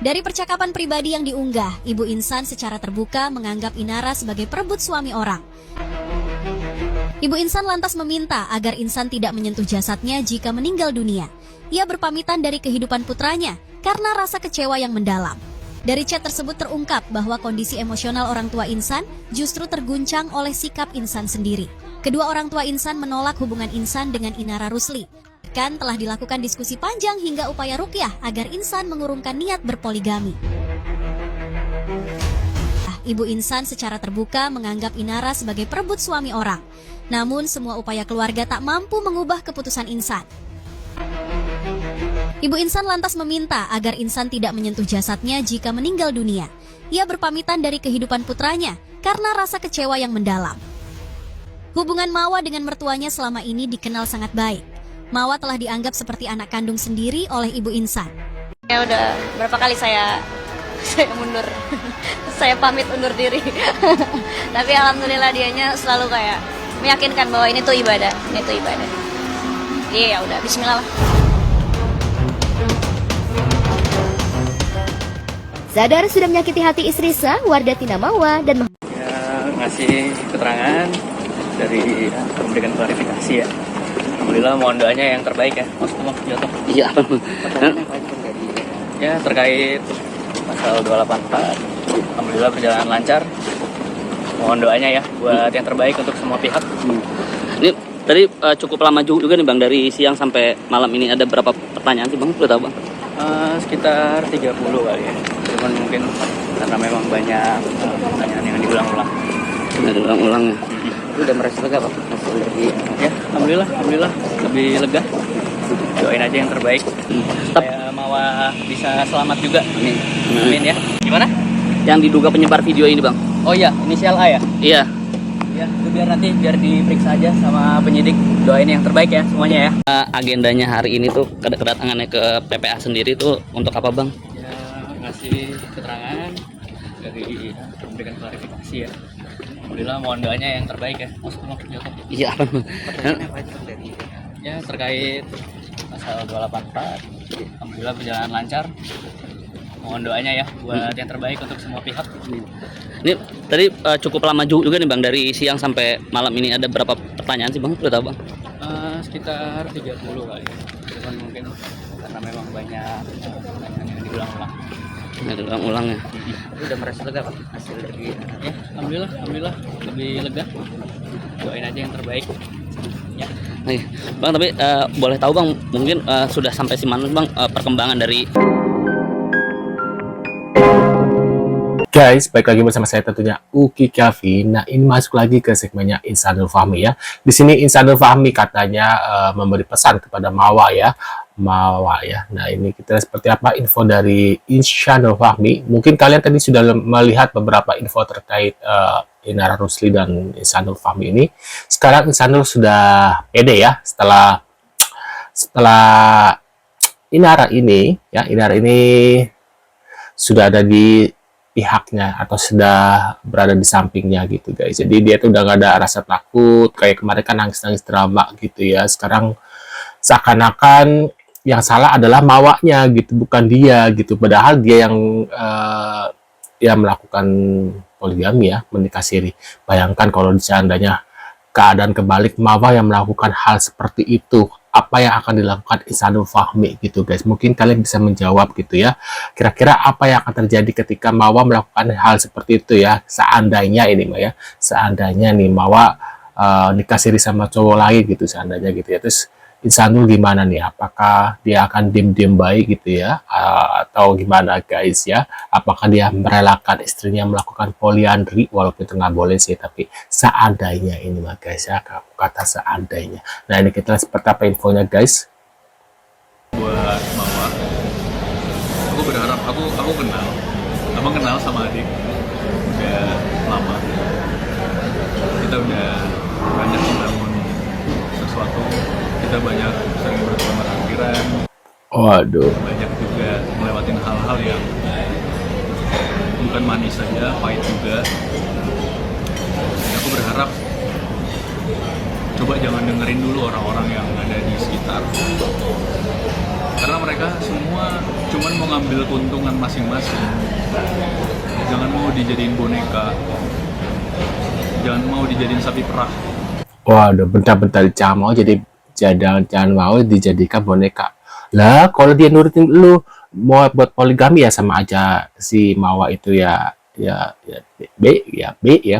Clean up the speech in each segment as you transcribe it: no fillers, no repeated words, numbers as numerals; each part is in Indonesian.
Dari percakapan pribadi yang diunggah, Ibu Insan secara terbuka menganggap Inara sebagai perebut suami orang. Ibu Insan lantas meminta agar Insan tidak menyentuh jasadnya jika meninggal dunia. Ia berpamitan dari kehidupan putranya karena rasa kecewa yang mendalam. Dari chat tersebut terungkap bahwa kondisi emosional orang tua Insan justru terguncang oleh sikap Insan sendiri. Kedua orang tua Insan menolak hubungan Insan dengan Inara Rusli. Bahkan telah dilakukan diskusi panjang hingga upaya ruqyah agar Insan mengurungkan niat berpoligami. Ibu Insan secara terbuka menganggap Inara sebagai perebut suami orang. Namun semua upaya keluarga tak mampu mengubah keputusan Insan. Ibu Insan lantas meminta agar Insan tidak menyentuh jasadnya jika meninggal dunia. Ia berpamitan dari kehidupan putranya karena rasa kecewa yang mendalam. Hubungan Mawa dengan mertuanya selama ini dikenal sangat baik. Mawa telah dianggap seperti anak kandung sendiri oleh Ibu Insan. Ya udah berapa kali saya mundur, saya pamit undur diri. Tapi alhamdulillah dianya selalu kayak meyakinkan bahwa ini tuh ibadah, ini tuh ibadah. Iya ya udah, Bismillah lah. Sadar sudah menyakiti hati istri sah, Wardah Tina Mawa dan ngasih keterangan dari memberikan klarifikasi ya. Alhamdulillah mohon doanya yang terbaik ya. Iya. Ya terkait pasal 284. Alhamdulillah berjalan lancar. Mohon doanya ya buat yang terbaik untuk semua pihak. Ini tadi cukup lama juga nih Bang, dari siang sampai malam ini ada berapa pertanyaan sih Bang? Boleh tahu Bang? Sekitar 30 kali ya. Cuman mungkin karena memang banyak pertanyaan yang diulang-ulang. Diulang-ulang ya. Itu udah merasa lega Pak? Ya, alhamdulillah lebih lega. Doain aja yang terbaik. Supaya Mawa bisa selamat juga. Amin ya. Gimana? Yang diduga penyebar video ini Bang. Oh iya, inisial A ya? Iya. Ya, itu biar diperiksa aja sama penyidik. Doain yang terbaik ya semuanya ya. Agendanya hari ini tuh kedatangannya ke PPA sendiri tuh untuk apa Bang? Ya, ngasih keterangan dari memberikan klarifikasi ya. Alhamdulillah mohon doanya yang terbaik ya. Iya. Ya terkait pasal 284. Alhamdulillah berjalan lancar. Mohon doanya ya buat yang terbaik untuk semua pihak. Ini tadi cukup lama juga nih Bang, dari siang sampai malam ini ada berapa pertanyaan sih Bang? Boleh tahu Bang? Sekitar 30 kali. Cuman mungkin karena memang banyak pertanyaan yang diulang-ulang. Diulang-ulang ya. Itu udah merasa lega Pak hasil dari ya, alhamdulillah lebih lega. Doain aja yang terbaik. Ya. Nih, Bang, tapi boleh tahu Bang, mungkin sudah sampai si mana Bang perkembangan dari Guys, baik lagi bersama saya tentunya Uki Kafi. Nah, ini masuk lagi ke segmennya Insanul Fahmi ya. Di sini Insanul Fahmi katanya memberi pesan kepada Mawa ya. Mawa ya. Nah, ini kita seperti apa info dari Insanul Fahmi. Mungkin kalian tadi sudah melihat beberapa info terkait Inara Rusli dan Insanul Fahmi ini. Sekarang Insanul sudah pede ya setelah Inara ini sudah ada di pihaknya atau sudah berada di sampingnya gitu guys. Jadi dia tuh udah gak ada rasa takut kayak kemarin kan nangis-nangis drama gitu ya. Sekarang seakan-akan yang salah adalah Mawanya gitu, bukan dia gitu. Padahal dia yang melakukan poligami ya, menikah siri. Bayangkan kalau seandainya keadaan kebalik, Mawa yang melakukan hal seperti itu, apa yang akan dilakukan Insanul Fahmi gitu guys. Mungkin kalian bisa menjawab gitu ya. Kira-kira apa yang akan terjadi ketika Mawa melakukan hal seperti itu ya. Seandainya ini Mbak ya. Seandainya nih Mawa nikah siri sama cowok lain gitu seandainya gitu ya. Terus Insanul gimana nih? Apakah dia akan diem-diem baik gitu ya? Atau gimana guys ya? Apakah dia merelakan istrinya melakukan poliandri? Walaupun itu nggak boleh sih, tapi seandainya ini mah guys ya, kata seandainya. Nah ini kita seperti apa infonya guys? Buat Mawa, aku berharap aku kenal, abang kenal sama adik udah lama. Kita udah banyak membangun sesuatu. Kita banyak sering bertukar pikiran. Waduh. Banyak juga melewatin hal-hal yang bukan manis saja, pahit juga. Dan aku berharap coba jangan dengerin dulu orang-orang yang ada di sekitar. Karena mereka semua cuman mau ngambil keuntungan masing-masing. Jangan mau dijadiin boneka, jangan mau dijadiin sapi perah. Waduh, bentar-bentar, jangan mau dijadikan boneka. Lah, kalau dia nurutin lu mau buat poligami ya sama aja si Mawa itu B,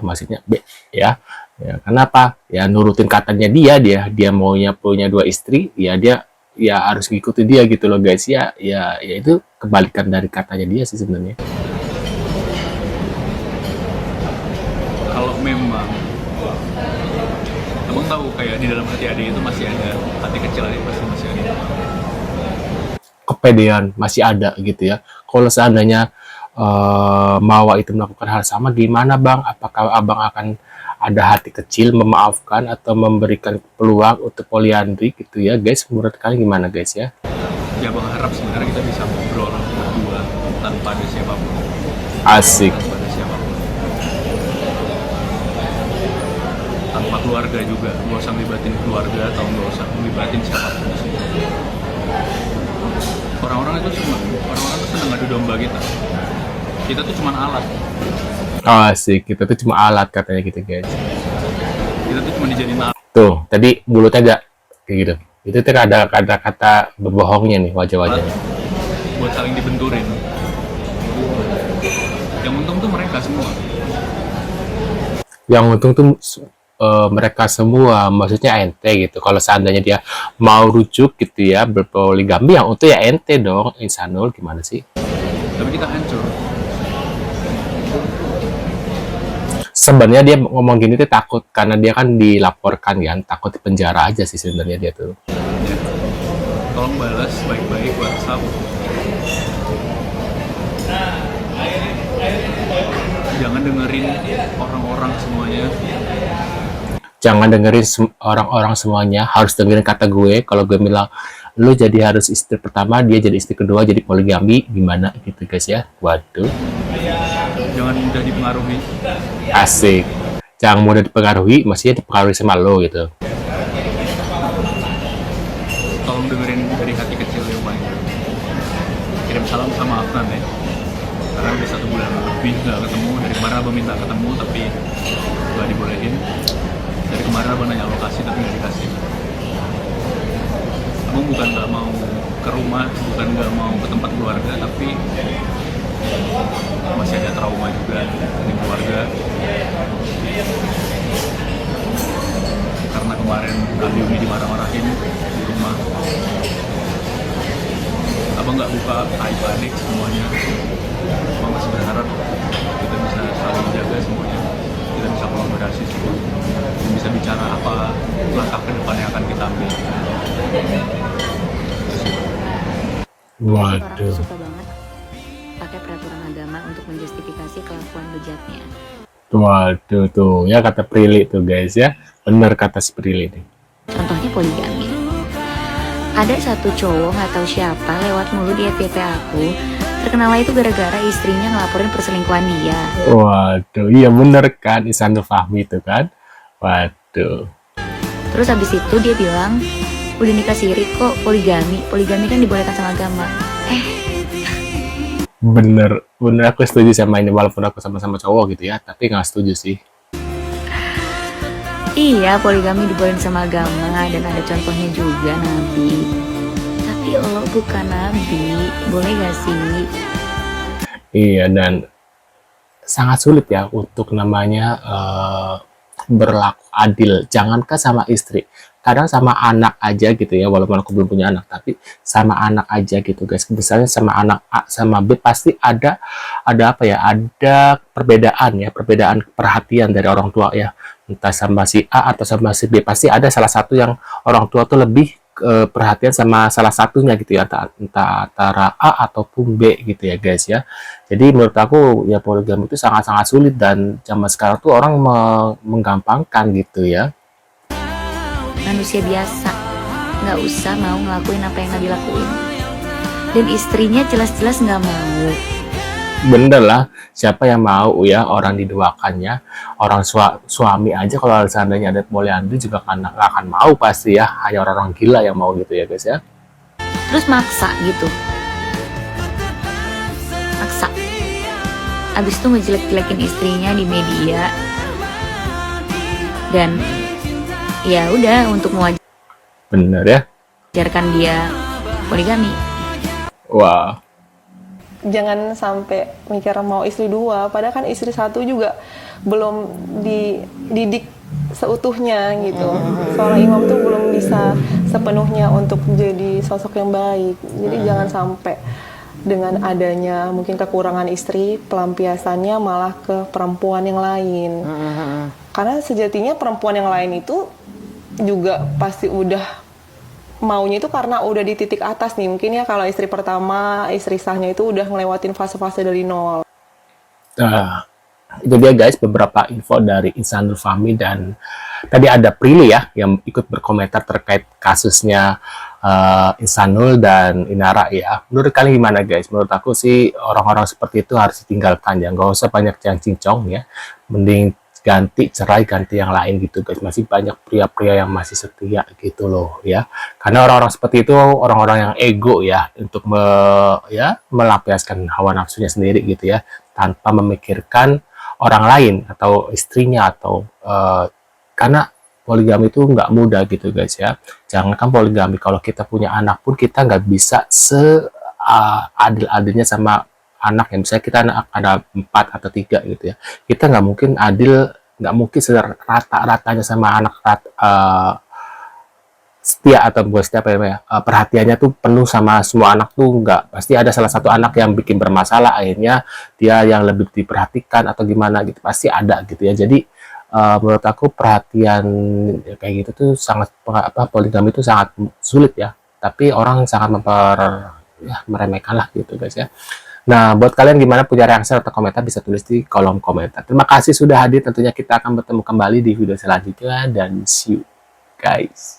maksudnya B ya. Ya, kenapa? Ya nurutin katanya dia maunya punya 2 istri, ya dia ya harus ngikutin dia gitu loh guys ya. Ya itu kebalikan dari katanya dia sih sebenarnya. Kalau memang abang tahu kayak di dalam hati adik itu masih ada, hati kecil adik pasti masih ada, Kepedean masih ada gitu ya. Kalau seandainya Mawa itu melakukan hal sama, gimana Bang? Apakah Abang akan ada hati kecil memaafkan atau memberikan peluang untuk poliandri gitu ya guys? Menurut kalian gimana guys ya? ya abang harap sebenarnya kita bisa ngobrol berdua tanpa ada siapapun, Asik. tanpa ada siapapun, tanpa keluarga juga, nggak usah ngelibatin keluarga atau nggak usah ngelibatin siapapun di situ. Orang-orang itu senang adu domba kita tuh cuma alat, Asik, kita tuh cuma alat katanya gitu guys. kita tuh cuma dijadiin alat. Tuh, tadi mulutnya agak kayak gitu. Itu tuh ada kata-kata berbohongnya nih wajah-wajahnya. Buat saling dibenturin. Yang untung tuh mereka semua. Yang untung tuh mereka semua, maksudnya ente gitu. Kalau seandainya dia mau rujuk gitu ya, berpoligami, yang untung ya ente dong, Insanul, gimana sih? Tapi kita hancur. Sebenarnya dia ngomong gini tuh takut karena dia kan dilaporkan kan, takut di penjara aja sih sebenarnya dia tuh. Ya. Tolong balas baik-baik WhatsApp. Jangan dengerin orang-orang semuanya. Jangan dengerin orang-orang semuanya, harus dengerin kata gue. Kalau gue bilang lu jadi harus istri pertama, dia jadi istri kedua, jadi poligami, gimana gitu guys ya. Waduh. Jangan mudah dipengaruhi. Asik. Jangan mudah dipengaruhi, maksudnya dipengaruhi sama lo gitu. Tolong dengerin dari hati kecil yang paling. Kirim salam sama Afnan ya. Karena udah 1 bulan lebih nggak ketemu. Dari kemarin abang minta ketemu tapi nggak dibolehin. Dari kemarin abang nanya lokasi tapi nggak dikasih. Abang bukan nggak mau ke rumah, bukan nggak mau ke tempat keluarga, tapi masih ada trauma juga di keluarga. Karena kemarin Aliumi dimarah-marahin di rumah. Abang nggak buka aib adik semuanya. Abang masih berharap kita bisa saling jaga semuanya. Kita bisa kolaborasi semua. Dan bisa bicara apa langkah ke depan yang akan kita ambil. Orang Waduh. tuh suka banget pakai peraturan agama untuk menjustifikasi kelakuan bejatnya. Waduh tuh, ya kata Prilly tuh guys ya. Bener kata si Prilly nih. Contohnya poligami. Ada satu cowok nggak tahu siapa lewat mulu di FYP aku. Terkenal itu gara-gara istrinya ngelaporin perselingkuhan dia. Waduh, iya bener kan, Isanul Fahmi itu kan. Waduh. Terus habis itu dia bilang, udah nikah siri kok, poligami. Poligami kan dibolehkan sama agama. Bener aku setuju sama ini, walaupun aku sama-sama cowok gitu ya, tapi nggak setuju sih. Iya, poligami dibolehin sama agama dan ada contohnya juga Nabi. Tapi lo bukan Nabi, boleh gak sih? Iya, dan sangat sulit ya untuk namanya berlaku adil. Jangankan sama istri, kadang sama anak aja gitu ya, walaupun aku belum punya anak, tapi sama anak aja gitu guys. Misalnya sama anak A sama B pasti ada apa ya, ada perbedaan perhatian dari orang tua ya. Entah sama si A atau sama si B, pasti ada salah satu yang orang tua tuh lebih perhatian sama salah satunya gitu ya, entah antara A ataupun B gitu ya guys ya. Jadi menurut aku ya poligami itu sangat-sangat sulit, dan zaman sekarang tuh orang menggampangkan gitu ya. Manusia biasa, nggak usah mau ngelakuin apa yang Nabi lakuin. Dan istrinya jelas-jelas nggak mau. Bener lah, siapa yang mau ya orang diduakannya. Orang suami aja kalau seandainya ada poliandri juga nggak akan mau pasti ya, hanya orang-orang gila yang mau gitu ya guys ya. terus maksa gitu, maksa. Abis itu ngejelek-jelekin istrinya di media, dan ya udah untuk Bener ya. mewajarkan dia poligami. Wah. Jangan sampai mikir mau istri 2, padahal kan istri 1 juga belum dididik seutuhnya gitu. Seorang imam tuh belum bisa sepenuhnya untuk jadi sosok yang baik. Jadi jangan sampai dengan adanya mungkin kekurangan istri, pelampiasannya malah ke perempuan yang lain. Karena sejatinya perempuan yang lain itu juga pasti udah maunya itu karena udah di titik atas nih. Mungkin ya kalau istri pertama, istri sahnya itu udah ngelewatin fase-fase dari nol. Nah, itu dia guys beberapa info dari Insanul Fahmi, dan tadi ada Prilly ya yang ikut berkomentar terkait kasusnya Insanul dan Inara ya. Menurut kalian gimana guys? Menurut aku sih orang-orang seperti itu harus ditinggalkan ya, nggak usah banyak yang cincong ya. Mending ganti cerai, ganti yang lain gitu guys. Masih banyak pria-pria yang masih setia gitu loh ya. Karena orang-orang seperti itu orang-orang yang ego ya, untuk melampiaskan hawa nafsunya sendiri gitu ya, tanpa memikirkan orang lain atau istrinya atau karena poligami itu nggak mudah gitu guys ya. Jangankan poligami, kalau kita punya anak pun kita nggak bisa seadil-adilnya sama anak yang misalnya kita ada 4 atau 3 gitu ya, kita nggak mungkin adil, nggak mungkin rata-ratanya sama anak setia atau bukan setia apa ya, perhatiannya tuh penuh sama semua anak tuh nggak, pasti ada salah satu anak yang bikin bermasalah, akhirnya dia yang lebih diperhatikan atau gimana gitu, pasti ada gitu ya. Jadi menurut aku perhatian kayak gitu tuh sangat poligami itu sangat sulit ya, tapi orang sangat meremehkan lah gitu guys ya. Nah, buat kalian gimana, punya reaksi atau komentar bisa tulis di kolom komentar. Terima kasih sudah hadir, tentunya kita akan bertemu kembali di video selanjutnya, dan see you guys.